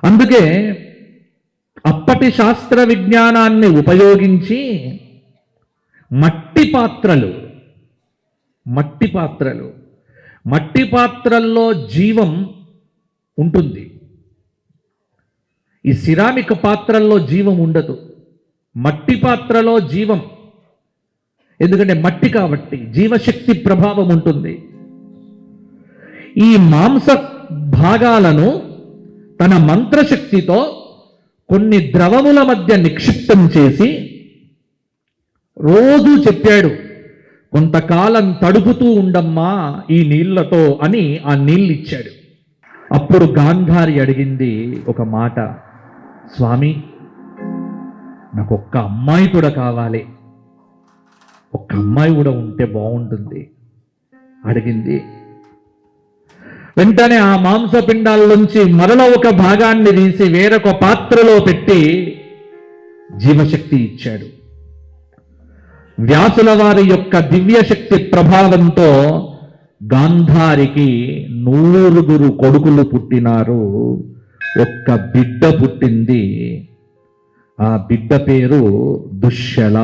అందుకే అప్పటి శాస్త్ర విజ్ఞానాన్ని ఉపయోగించి మట్టి పాత్రల్లో జీవం ఉంటుంది. ఈ సిరామిక్ పాత్రల్లో జీవం ఉండదు, మట్టి పాత్రలో జీవం. ఎందుకంటే మట్టి కాబట్టి జీవశక్తి ప్రభావం ఉంటుంది. ఈ మాంస భాగాలను తన మంత్రశక్తితో కొన్ని ద్రవముల మధ్య నిక్షిప్తం చేసి రోజు చెప్పాడు, కొంతకాలం తడుపుతూ ఉండమ్మా ఈ నీళ్లతో అని ఆ నీళ్ళు ఇచ్చాడు. అప్పుడు గాంధారి అడిగింది ఒక మాట, స్వామి నాకు ఒక్క అమ్మాయి కూడా కావాలి, ఒక్క అమ్మాయి కూడా ఉంటే బాగుంటుంది అడిగింది. వెంటనే ఆ మాంసపిండాల్లోంచి మరల ఒక భాగాన్ని తీసి వేరొక పాత్రలో పెట్టి జీవశక్తి ఇచ్చాడు. వ్యాసుల వారి యొక్క దివ్యశక్తి ప్రభావంతో గాంధారికి 9 కొడుకులు పుట్టినారు, ఒక్క బిడ్డ పుట్టింది. ఆ బిడ్డ పేరు దుశ్శల.